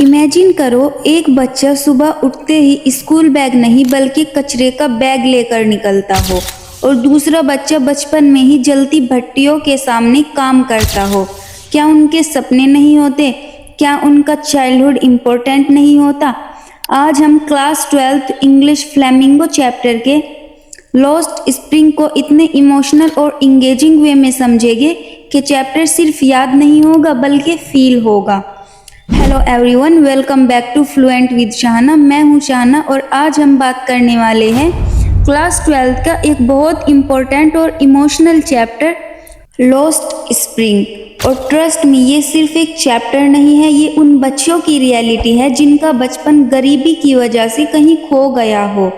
Imagine करो, एक बच्चा सुबह उठते ही स्कूल बैग नहीं बल्कि कचरे का बैग लेकर निकलता हो और दूसरा बच्चा बचपन में ही जलती भट्टियों के सामने काम करता हो। क्या उनके सपने नहीं होते? क्या उनका चाइल्डहुड इम्पोर्टेंट नहीं होता? आज हम class 12th English flamingo chapter के लॉस्ट स्प्रिंग को इतने इमोशनल और इंगेजिंग वे में समझेंगे कि चैप्टर सिर्फ याद नहीं होगा बल्कि फील होगा। Hello everyone, welcome back to fluent with Shahna. मैं हूं शाहना और आज हम बात करने वाले हैं क्लास 12th का एक बहुत इम्पोर्टेंट और इमोशनल चैप्टर लॉस्ट स्प्रिंग। और ट्रस्ट मी, ये सिर्फ एक चैप्टर नहीं है, ये उन बच्चों की रियलिटी है जिनका बचपन गरीबी की वजह से कहीं खो गया हो।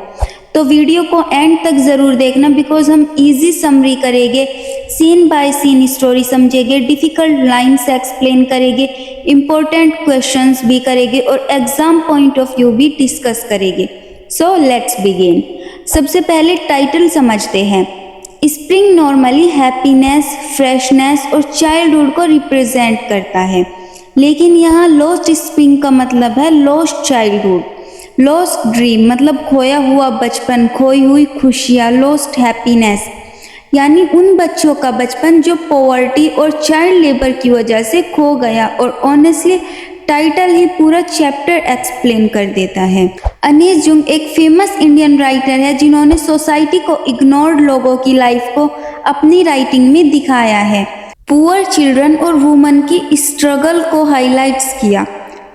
तो वीडियो को एंड तक ज़रूर देखना बिकॉज हम इजी समरी करेंगे, सीन बाय सीन स्टोरी समझेंगे, डिफ़िकल्ट लाइन्स एक्सप्लेन करेंगे, इम्पोर्टेंट क्वेश्चंस भी करेंगे और एग्जाम पॉइंट ऑफ व्यू भी डिस्कस करेंगे। So let's begin. सबसे पहले टाइटल समझते हैं। स्प्रिंग नॉर्मली हैप्पीनेस, फ्रेशनेस और चाइल्डहुड को रिप्रेजेंट करता है, लेकिन यहाँ लॉस्ट स्प्रिंग का मतलब है लॉस्ट चाइल्डहुड। लॉस्ट ड्रीम मतलब खोया हुआ बचपन, खोई हुई खुशियाँ। लॉस्ट हैप्पीनेस यानी उन बच्चों का बचपन जो पॉवर्टी और चाइल्ड लेबर की वजह से खो गया। और ऑनेस्टली टाइटल ही पूरा चैप्टर एक्सप्लेन कर देता है। अनीस जुंग एक फेमस इंडियन राइटर है जिन्होंने सोसाइटी को इग्नोर्ड लोगों की लाइफ को अपनी राइटिंग में दिखाया है। पुअर चिल्ड्रन और वुमन की स्ट्रगल को हाईलाइट्स किया।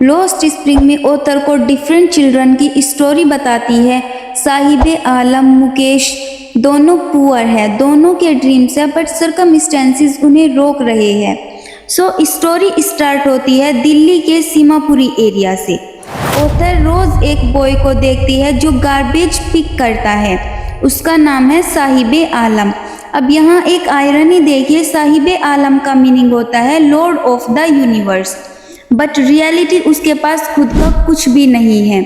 लॉस्ट स्प्रिंग में ऑथर को डिफरेंट चिल्ड्रन की स्टोरी बताती है। साहिबे आलम, मुकेश दोनों पुअर है, दोनों के ड्रीम्स है बट सर्कमस्टेंसेस उन्हें रोक रहे हैं। सो स्टोरी स्टार्ट होती है दिल्ली के सीमापुरी एरिया से। ऑथर रोज एक बॉय को देखती है जो गार्बेज पिक करता है। उसका नाम है साहिबे आलम। अब यहाँ एक आयरनी देखिए, साहिबे आलम का मीनिंग होता है lord of the universe, but reality उसके पास खुद का कुछ भी नहीं है।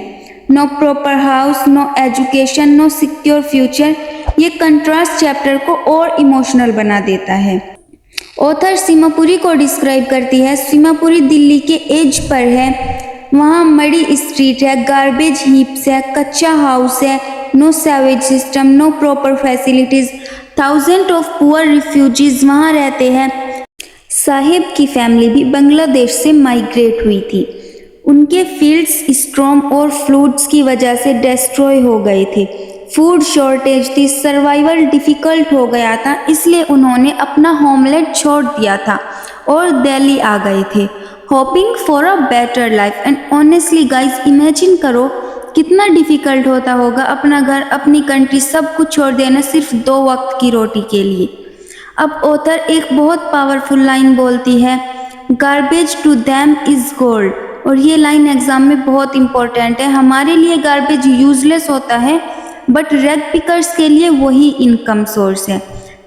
No proper house, no education, no secure future. ये कंट्रास्ट चैप्टर को और इमोशनल बना देता है। ऑथर सीमापुरी को डिस्क्राइब करती है। सीमापुरी दिल्ली के एज पर है, वहाँ मड़ी स्ट्रीट है, गार्बेज हीप्स है, कच्चा हाउस है, no sewage system, no proper facilities. Thousand of poor refugees वहाँ रहते हैं। साहिब की फैमिली भी बांग्लादेश से माइग्रेट हुई थी। उनके फील्ड्स स्टॉर्म और फ्लूड्स की वजह से डिस्ट्रॉय हो गए थे। फूड शॉर्टेज थी, सर्वाइवल डिफिकल्ट हो गया था, इसलिए उन्होंने अपना होमलैंड छोड़ दिया था और दिल्ली आ गए थे, hoping for a better life. And honestly guys, imagine करो कितना डिफिकल्ट होता होगा अपना घर, अपनी कंट्री, सब कुछ छोड़ देना सिर्फ 2 वक्त की रोटी के लिए। अब ऑथर एक बहुत पावरफुल लाइन बोलती है, garbage to them is gold. और ये लाइन एग्जाम में बहुत इंपॉर्टेंट है। हमारे लिए गार्बेज यूजलेस होता है बट रेग पिकर्स के लिए वही इनकम सोर्स है।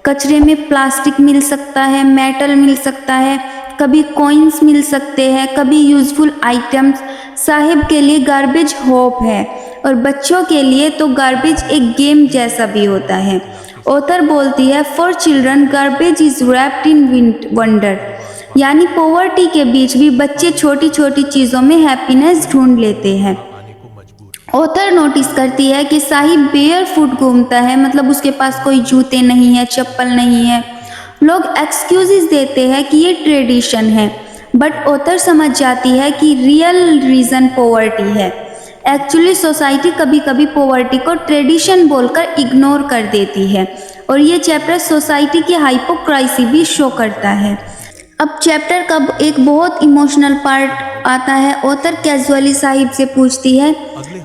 कचरे में प्लास्टिक मिल सकता है, मेटल मिल सकता है, कभी कॉइन्स मिल सकते हैं, कभी यूजफुल आइटम्स। साहिब के लिए गार्बेज होप है और बच्चों के लिए तो गार्बेज एक गेम जैसा भी होता है। ऑथर बोलती है, for children garbage is wrapped in wonder, यानी पॉवर्टी के बीच भी बच्चे छोटी छोटी चीज़ों में हैप्पीनेस ढूंढ लेते हैं। ऑथर नोटिस करती है कि साहिब बेयर फुट घूमता है, मतलब उसके पास कोई जूते नहीं है, चप्पल नहीं है। लोग एक्सक्यूजेस देते हैं कि ये ट्रेडिशन है, बट ऑथर समझ जाती है कि रियल रीज़न पॉवर्टी है। एक्चुअली सोसाइटी कभी कभी पॉवर्टी को ट्रेडिशन बोलकर इग्नोर कर देती है और ये चैप्टर सोसाइटी की हाइपोक्राइसी भी शो करता है। अब चैप्टर का एक बहुत इमोशनल पार्ट आता है। ऑथर कैजुअली साहिब से पूछती है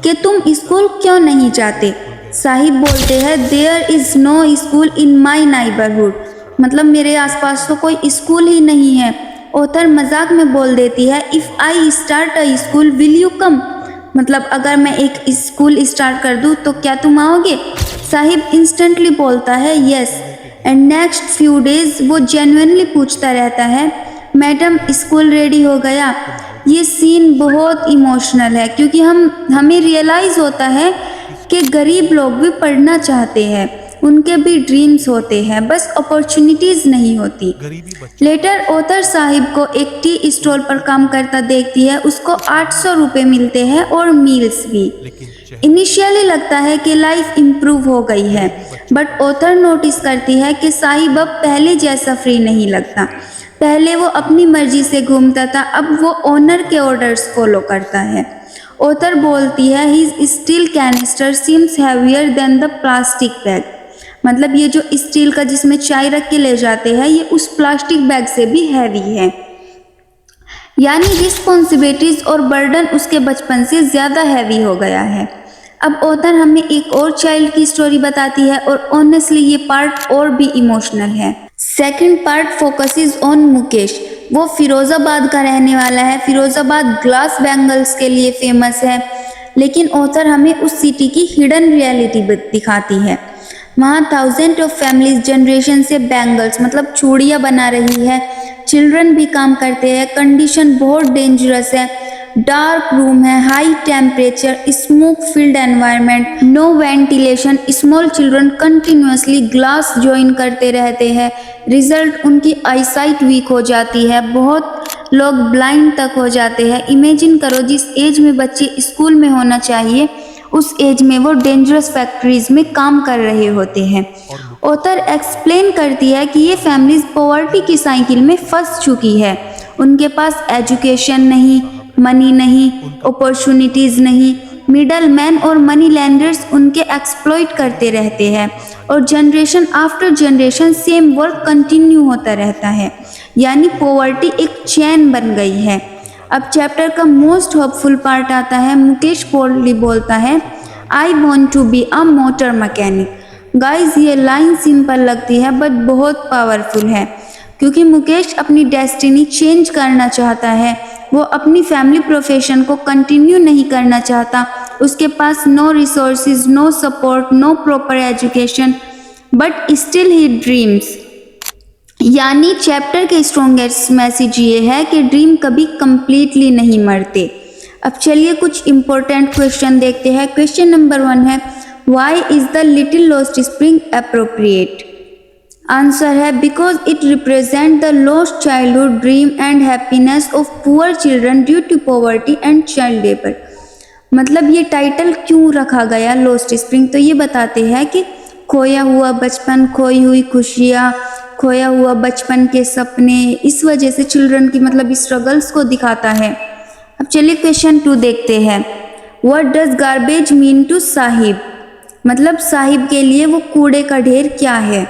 कि तुम स्कूल क्यों नहीं जाते। साहिब बोलते हैं, there is no school in my neighbourhood, मतलब मेरे आसपास तो कोई स्कूल ही नहीं है। ऑथर मजाक में बोल देती है, if I start a school will you come, मतलब अगर मैं एक स्कूल स्टार्ट कर दूँ तो क्या तुम आओगे। साहिब इंस्टेंटली बोलता है yes. And next few days वो जेन्युइनली पूछता रहता है, मैडम स्कूल रेडी हो गया। ये सीन बहुत इमोशनल है क्योंकि हमें रियलाइज़ होता है कि गरीब लोग भी पढ़ना चाहते हैं। उनके भी ड्रीम्स होते हैं, बस अपॉर्चुनिटीज नहीं होती। लेटर ऑथर साहिब को एक टी स्टॉल पर काम करता देखती है। उसको 800 रुपये मिलते हैं और मील्स भी। इनिशियली लगता है कि लाइफ इम्प्रूव हो गई है, बट ऑथर नोटिस करती है कि साहिब अब पहले जैसा फ्री नहीं लगता। पहले वो अपनी मर्जी से घूमता था, अब वो ओनर के ऑर्डर्स फॉलो करता है। ऑथर बोलती है his steel canister seems heavier than the plastic bag. मतलब ये जो स्टील का जिसमें चाय रख के ले जाते हैं, ये उस प्लास्टिक बैग से भी हैवी है। यानी रिस्पॉन्सिबिलिटीज और बर्डन उसके बचपन से ज़्यादा हैवी हो गया है। अब ऑथर हमें एक और चाइल्ड की स्टोरी बताती है और ऑनेस्टली ये पार्ट और भी इमोशनल है। Second part focuses on Mukesh. वो फिरोज़ाबाद का रहने वाला है। फिरोज़ाबाद ग्लास बैंगल्स के लिए फेमस है, लेकिन ऑथर हमें उस सिटी की हिडन रियलिटी दिखाती है। वहाँ थाउजेंड ऑफ फैमिलीज जनरेशन से बैंगल्स मतलब चूड़ियाँ बना रही है। चिल्ड्रन भी काम करते हैं। कंडीशन बहुत डेंजरस है। डार्क रूम है, high temperature, smoke filled environment, no ventilation. Small children continuously glass join करते रहते हैं। रिजल्ट उनकी आईसाइट वीक हो जाती है। बहुत लोग ब्लाइंड तक हो जाते हैं। इमेजिन करो जिस एज में बच्चे स्कूल में होना चाहिए, उस एज में वो डेंजरस फैक्ट्रीज में काम कर रहे होते हैं। ऑथर एक्सप्लेन करती है कि ये फैमिलीज पॉवर्टी की साइकिल में फंस चुकी है। उनके पास एजुकेशन नहीं, मनी नहीं, अपॉर्चुनिटीज नहीं। मिडल मैन और मनी लैंडर्स उनके एक्सप्लॉइट करते रहते हैं और generation after generation same work continue होता रहता है। यानी पॉवर्टी एक चैन बन गई है। अब चैप्टर का मोस्ट होपफुल पार्ट आता है। मुकेश बोल्डली बोलता है, I want to be a motor mechanic. Guys ये लाइन सिंपल लगती है बट बहुत पावरफुल है, क्योंकि मुकेश अपनी डेस्टिनी चेंज करना चाहता है। वो अपनी फैमिली प्रोफेशन को कंटिन्यू नहीं करना चाहता। उसके पास no resources, no support, no proper education, but still he dreams. यानी चैप्टर के स्ट्रॉन्गेस्ट मैसेज ये है कि ड्रीम कभी कंप्लीटली नहीं मरते। अब चलिए कुछ इंपॉर्टेंट क्वेश्चन देखते हैं। क्वेश्चन नंबर 1 है, why is the little lost spring appropriate? Answer है because it represent the lost childhood dream and happiness of poor children due to poverty and child labour. मतलब ये टाइटल क्यों रखा गया lost spring? तो ये बताते हैं कि खोया हुआ बचपन, खोई हुई खुशियाँ, खोया हुआ बचपन के सपने, इस वजह से चिल्ड्रन की मतलब स्ट्रगल्स को दिखाता है। अब चलिए क्वेश्चन 2 देखते हैं। What does garbage mean to Saheb? मतलब साहिब के लिए वो कूड़े का ढेर क्या है?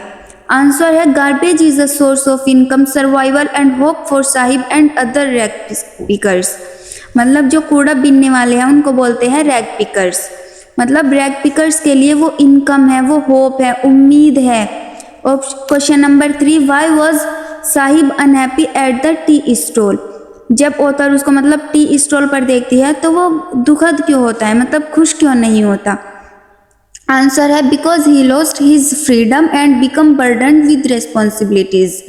आंसर है garbage is a source of income, survival and hope for Sahib and other rag pickers. मतलब जो कूड़ा बीनने वाले हैं उनको बोलते हैं रैग पिकर्स। मतलब रैग पिकर्स के लिए वो इनकम है, वो होप है, उम्मीद है। और question number 3, why was Sahib unhappy at the tea stall? जब ऑथर उसको मतलब टी स्टॉल पर देखती है तो वो दुखद क्यों होता है, मतलब खुश क्यों नहीं होता? आंसर है because he lost his freedom and become burden with responsibilities.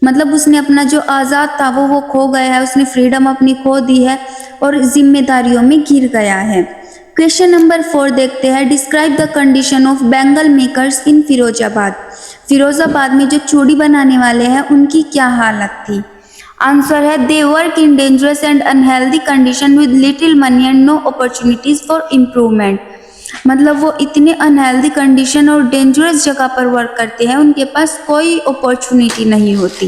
मतलब उसने अपना जो आज़ाद था वो खो गया है, उसने फ्रीडम अपनी खो दी है और जिम्मेदारियों में घिर गया है। क्वेश्चन नंबर 4 देखते हैं। Describe the condition of bangle makers in Firozabad. Firozabad में जो चूड़ी बनाने वाले हैं उनकी क्या हालत थी? आंसर है they work in dangerous and unhealthy condition with little money and no opportunities for improvement. मतलब वो इतने अनहेल्दी कंडीशन और डेंजरस जगह पर वर्क करते हैं, उनके पास कोई अपॉर्चुनिटी नहीं होती।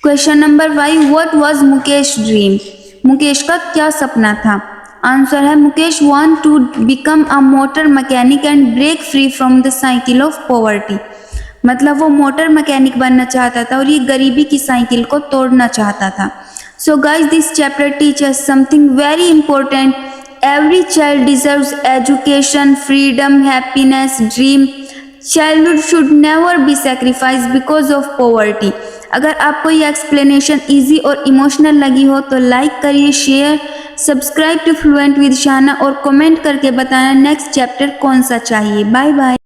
Question number 5, what was Mukesh dream? Mukesh का क्या सपना था? आंसर है Mukesh want to become a motor mechanic and break free from the cycle of poverty. मतलब वो मोटर मैकेनिक बनना चाहता था और ये गरीबी की साइकिल को तोड़ना चाहता था। So guys this chapter teachers something very important. Every child deserves education, freedom, happiness, dream. Childhood should never be sacrificed because of poverty. अगर आपको ये एक्सप्लेनेशन इजी और इमोशनल लगी हो तो लाइक करिए, share, subscribe to fluent with Shahna और comment करके बताना नेक्स्ट चैप्टर कौन सा चाहिए। Bye bye.